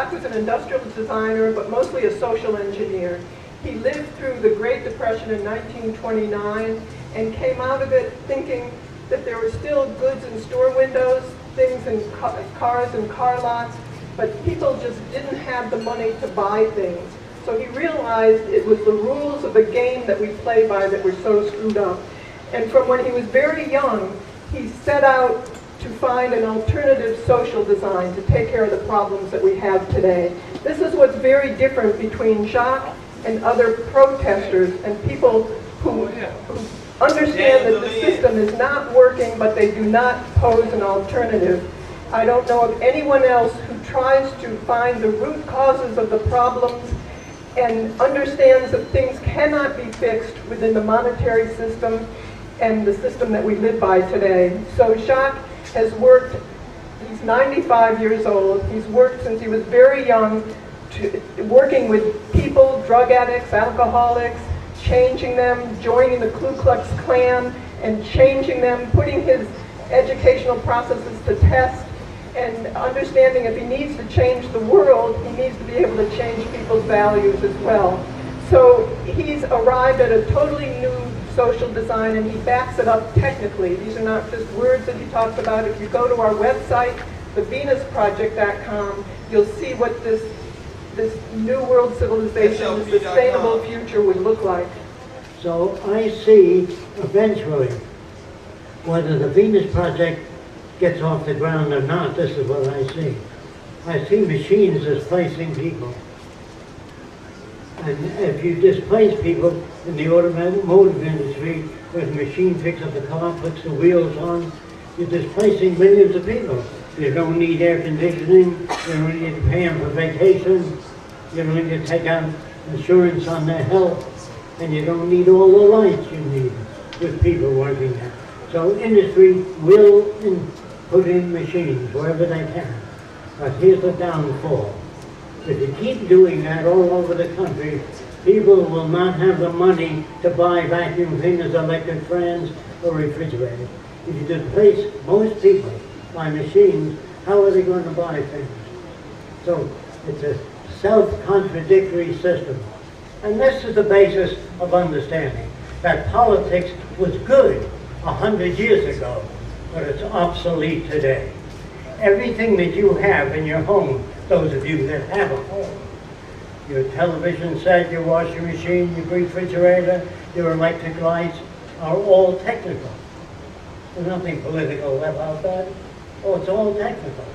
Jacque was an industrial designer, but mostly a social engineer. He lived through the Great Depression in 1929 and came out of it thinking that there were still goods in store windows, things in cars and car lots, but people just didn't have the money to buy things. So he realized it was the rules of the game that we play by that were so screwed up. And from when he was very young, he set out to find an alternative social design to take care of the problems that we have today. This is what's very different between Jacque and other protesters and people who understand that the system is not working, but they do not pose an alternative. I don't know of anyone else who tries to find the root causes of the problems and understands that things cannot be fixed within the monetary system and the system that we live by today. So Jacque has worked, he's 95 years old, he's worked since he was very young, working with people, drug addicts, alcoholics, changing them, joining the Ku Klux Klan, and changing them, putting his educational processes to test, and understanding if he needs to change the world, he needs to be able to change people's values as well. So he's arrived at a totally new social design, and he backs it up technically. These are not just words that he talks about. If you go to our website, thevenusproject.com, you'll see what this new world civilization, this sustainable future would look like. So I see eventually, whether the Venus Project gets off the ground or not, this is what I see. I see machines displacing people. And if you displace people in the automotive industry, where the machine picks up the car, puts the wheels on, you're displacing millions of people. You don't need air conditioning, you don't need to pay them for vacation, you don't need to take out insurance on their health, and you don't need all the lights you need with people working there. So industry will put in machines wherever they can. But here's the downfall. If you keep doing that all over the country, people will not have the money to buy vacuum cleaners, electric fans, or refrigerators. If you displace most people by machines, how are they going to buy things? So it's a self-contradictory system. And this is the basis of understanding that politics was good 100 years ago, but it's obsolete today. Everything that you have in your home, those of you that have a home, your television set, your washing machine, your refrigerator, your electric lights, are all technical. There's nothing political about that. Oh, it's all technical.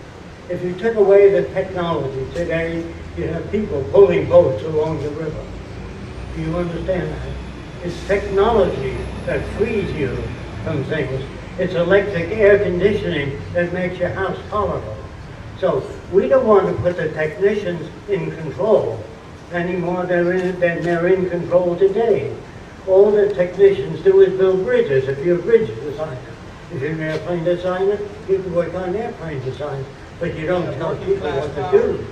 If you took away the technology today, you'd have people pulling boats along the river. Do you understand that? It's technology that frees you from things. It's electric air conditioning that makes your house tolerable. So we don't want to put the technicians in control any more than they're in control today. All the technicians do is build bridges. If you're a bridge designer, if you're an airplane designer, you can work on airplane design, but you don't tell people what to do.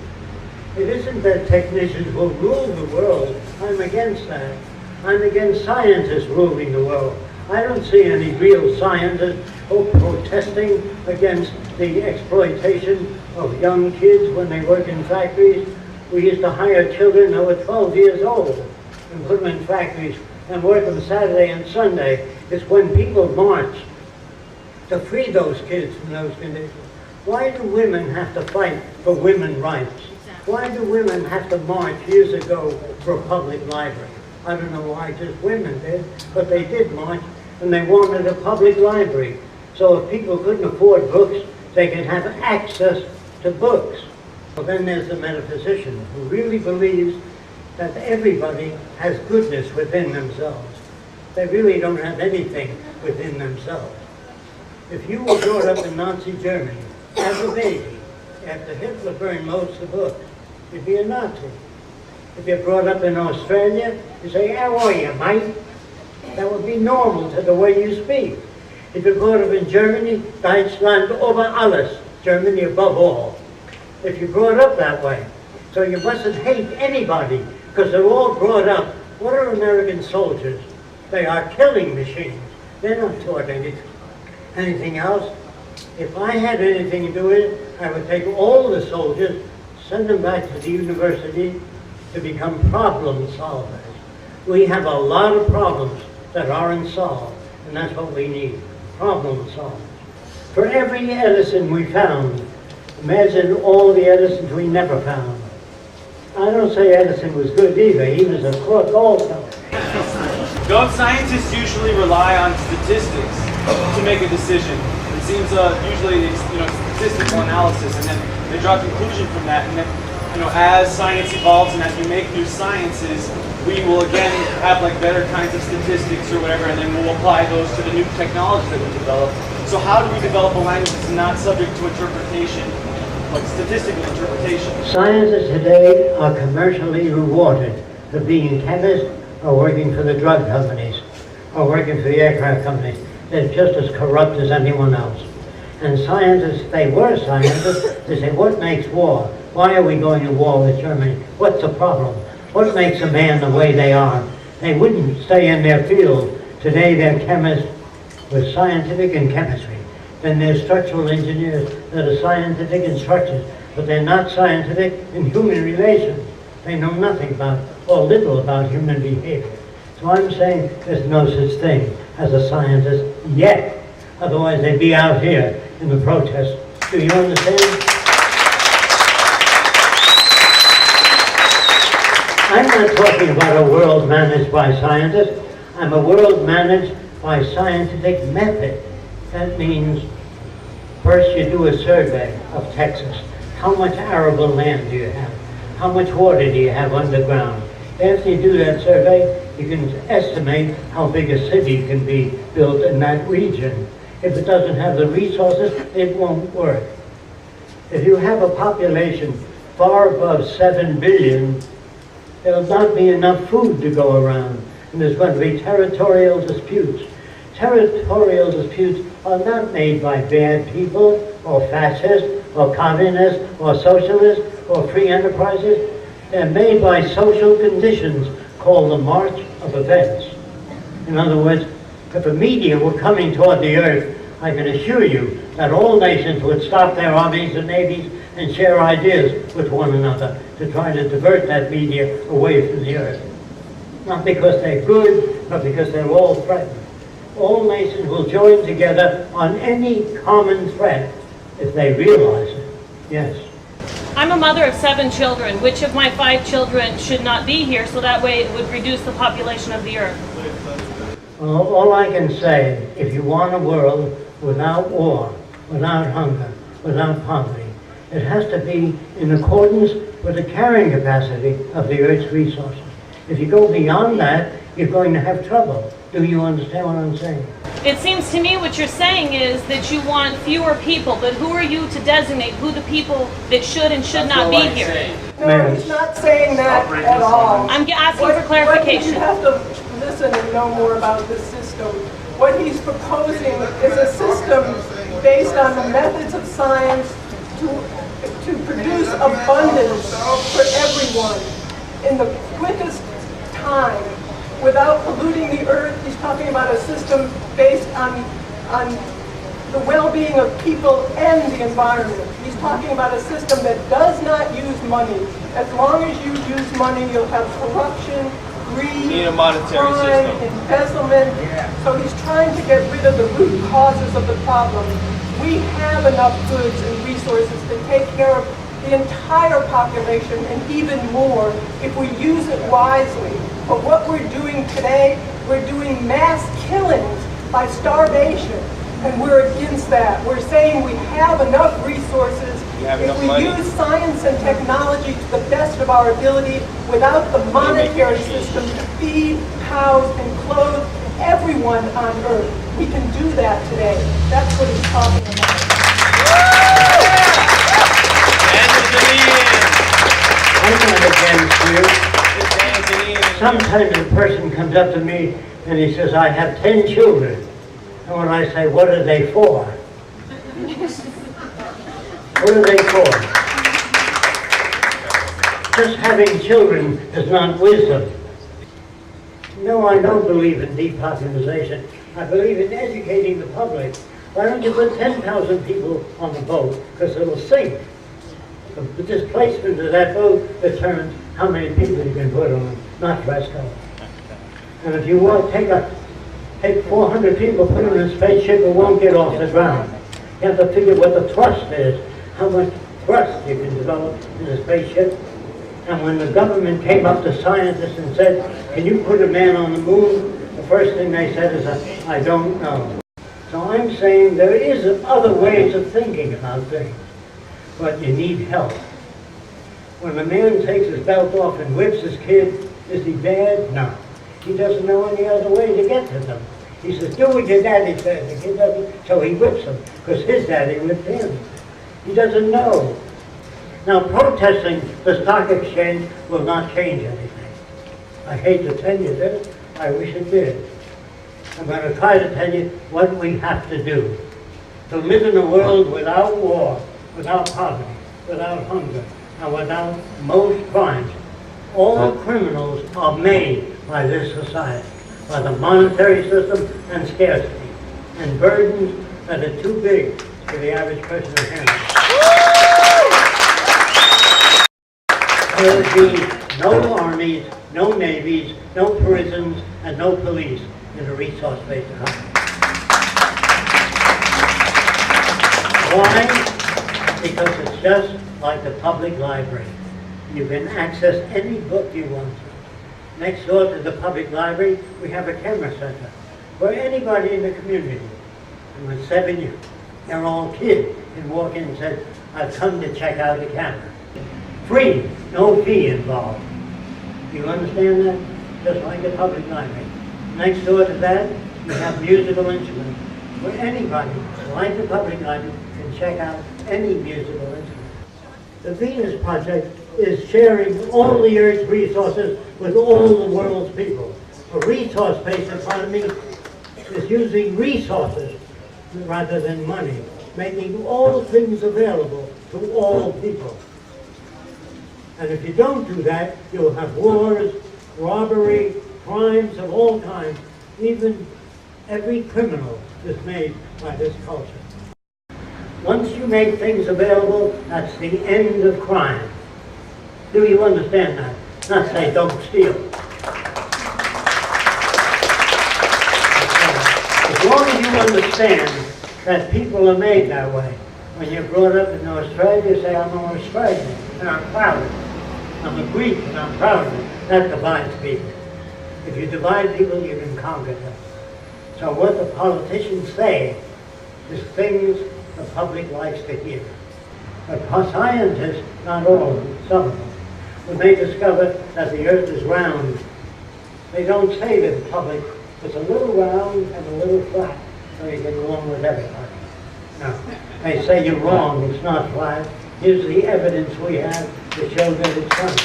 It isn't that technicians will rule the world. I'm against that. I'm against scientists ruling the world. I don't see any real scientists protesting against the exploitation of young kids when they work in factories. We used to hire children that were 12 years old and put them in factories and work them Saturday and Sunday. It's when people march to free those kids from those conditions. Why do women have to fight for women's rights? Why do women have to march years ago for a public library? I don't know why just women did, but they did march, and they wanted a public library. So if people couldn't afford books, they could have access to books. Well, then there's the metaphysician who really believes that everybody has goodness within themselves. They really don't have anything within themselves. If you were brought up in Nazi Germany as a baby, after Hitler burned most of the books, you'd be a Nazi. If you're brought up in Australia, you say, "How are you, mate?" That would be normal to the way you speak. If you're brought up in Germany, Deutschland over alles, Germany above all. If you're brought up that way. So you mustn't hate anybody, because they're all brought up. What are American soldiers? They are killing machines. They're not taught anything else. If I had anything to do with it, I would take all the soldiers, Send them back to the university to become problem solvers. We have a lot of problems that aren't solved, and that's what we need, problem solvers. For every Edison we found, imagine all the Edisons we never found. I don't say Edison was good either, he was a crook also. Don't scientists usually rely on statistics to make a decision? It seems usually it's statistical analysis, and then they draw a conclusion from that, and then as science evolves and as we make new sciences, we will again have like better kinds of statistics or whatever, and then we'll apply those to the new technology that we develop. So how do we develop a language that's not subject to interpretation, like statistical interpretation? Scientists today are commercially rewarded for being chemists or working for the drug companies or working for the aircraft companies. They're just as corrupt as anyone else. And scientists, if they were scientists, they say, what makes war? Why are we going to war with Germany? What's the problem? What makes a man the way they are? They wouldn't stay in their field. Today they're chemists with scientific and chemistry. Then there's structural engineers that are scientific and structures, but they're not scientific in human relations. They know nothing about, or little about human behavior. So I'm saying there's no such thing as a scientist yet. Otherwise they'd be out here in the protest. Do you understand? I'm not talking about a world managed by scientists. I'm a world managed by scientific method. That means first you do a survey of Texas. How much arable land do you have? How much water do you have underground? After you do that survey, you can estimate how big a city can be built in that region. If it doesn't have the resources, it won't work. If you have a population far above 7 billion, there will not be enough food to go around, and there's going to be territorial disputes. Territorial disputes are not made by bad people, or fascists, or communists, or socialists, or free enterprises. They're made by social conditions called the march of events. In other words, if the media were coming toward the earth, I can assure you that all nations would stop their armies and navies and share ideas with one another to try to divert that media away from the earth. Not because they're good, but because they're all threatened. All nations will join together on any common threat if they realize it. Yes. I'm a mother of 7 children. Which of my 5 children should not be here so that way it would reduce the population of the earth? Well, all I can say, if you want a world without war, without hunger, without poverty, it has to be in accordance with the carrying capacity of the Earth's resources. If you go beyond that, you're going to have trouble. Do you understand what I'm saying? It seems to me what you're saying is that you want fewer people, but who are you to designate who the people that should and should not be here? No, he's not saying that at all. I'm asking for clarification. You have to listen and know more about this system. What he's proposing is a system based on the methods of science to produce abundance for everyone in the quickest time without polluting the earth. He's talking about a system based on the well-being of people and the environment. He's talking about a system that does not use money. As long as you use money, you'll have corruption, greed, crime, embezzlement. So he's trying to get rid of the root causes of the problem. We have enough goods and resources to take care of the entire population and even more if we use it wisely. But what we're doing today, we're doing mass killings by starvation, and we're against that. We're saying we have enough resources. If we use science and technology to the best of our ability without the monetary system to feed, house, and clothe everyone on Earth, we can do that today. That's what he's talking about. I'm not against you. Sometimes a person comes up to me and he says, I have 10 children. And when I say, what are they for? What are they for? Just having children is not wisdom. No, I don't believe in depopulation. I believe in educating the public. Why don't you put 10,000 people on the boat? Because it'll sink. the displacement of that boat determines how many people you can put on, not Fresco. And if you want to take 400 people, put them in a spaceship, it won't get off the ground. You have to figure what the thrust is, how much thrust you can develop in a spaceship. And when the government came up to scientists and said, can you put a man on the moon? The first thing they said is, I don't know. So I'm saying there is other ways of thinking about things, but you need help. When a man takes his belt off and whips his kid, is he bad? No. He doesn't know any other way to get to them. He says, do what your daddy says. The kid doesn't, so he whips him, because his daddy whipped him. He doesn't know. Now, protesting the stock exchange will not change anything. I hate to tell you this. I wish it did. I'm going to try to tell you what we have to do to live in a world without war, without poverty, without hunger, and without most crimes. All criminals are made by this society, by the monetary system and scarcity, and burdens that are too big for the average person to handle. There will be no armies, no navies, no prisons, and no police in a resource-based economy. Why? Because it's just like the public library. You can access any book you want to. Next door to the public library, we have a camera center where anybody in the community, and with 7-year-old all kids, can walk in and say, I've come to check out the camera. Free, no fee involved. You understand that? Just like the public library. Next door to that, you have musical instruments where anybody, like the public library, can check out any musical instrument. The Venus Project is sharing all the Earth's resources with all the world's people. A resource-based economy is using resources rather than money, making all things available to all people. And if you don't do that, you'll have wars, robbery, crimes of all kinds. Even every criminal is made by this culture. Once you make things available, that's the end of crime. Do you understand that? Not say don't steal. As long as you understand that people are made that way. When you're brought up in Australia, you say, I'm an Australian, and I'm proud of it. I'm a Greek, and I'm proud of it. That divides people. If you divide people, you can conquer them. So what the politicians say is things the public likes to hear. But scientists, not all of them, some of them, when they discover that the earth is round, they don't say to the public, it's a little round and a little flat, so you get along with everybody. No, they say you're wrong, it's not flat. Here's the evidence we have to show that it's flat.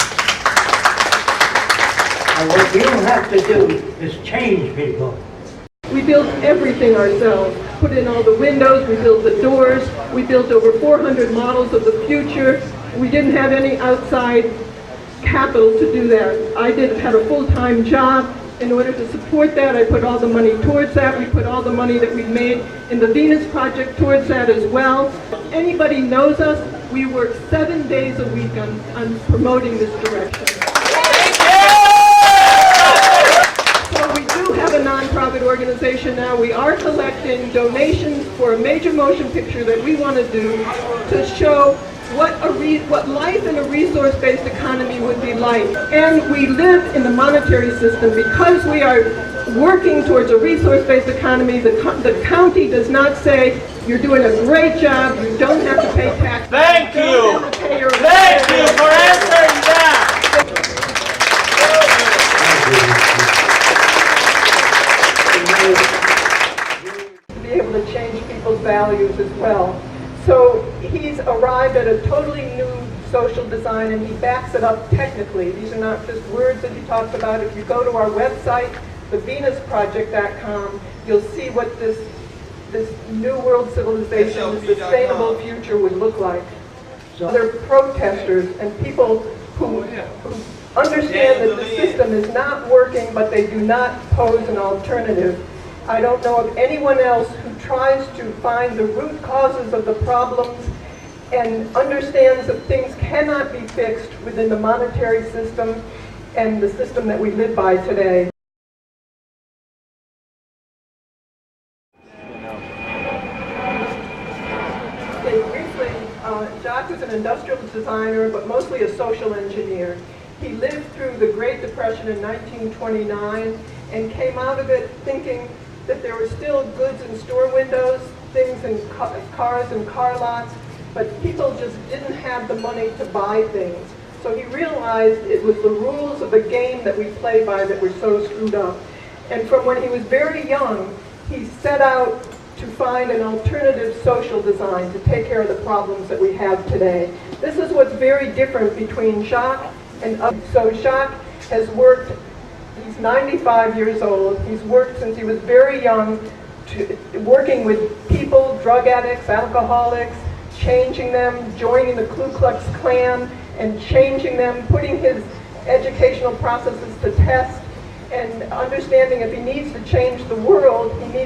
And what you have to do is change people. We built everything ourselves. Put in all the windows, we built the doors, we built over 400 models of the future. We didn't have any outside capital to do that. I had a full-time job. In order to support that, I put all the money towards that. We put all the money that we've made in the Venus Project towards that as well. If anybody knows us, we work 7 days a week on promoting this direction. So we do have a nonprofit organization now. We are collecting donations for a major motion picture that we want to do to show what life in a resource-based economy would be like. And we live in the monetary system because we are working towards a resource-based economy. The county does not say, you're doing a great job, you don't have to pay taxes. Thank you! Thank you for answering that! To be able to change people's values as well. So he's arrived at a totally new social design, and he backs it up technically. These are not just words that he talks about. If you go to our website, thevenusproject.com, you'll see what this new world civilization, this sustainable future would look like. So other protesters and people who understand that the system is not working, but they do not pose an alternative. I don't know of anyone else who tries to find the root causes of the problems and understands that things cannot be fixed within the monetary system and the system that we live by today. Okay, briefly, Jacque was an industrial designer, but mostly a social engineer. He lived through the Great Depression in 1929 and came out of it thinking that there were still goods in store windows, things in cars and car lots, but people just didn't have the money to buy things. So he realized it was the rules of the game that we play by that were so screwed up. And from when he was very young, he set out to find an alternative social design to take care of the problems that we have today. This is what's very different between Jacque and others. So Jacque has worked, he's 95 years old, he's worked since he was very young, working with people, drug addicts, alcoholics, changing them, joining the Ku Klux Klan, and changing them, putting his educational processes to test, and understanding if he needs to change the world, he needs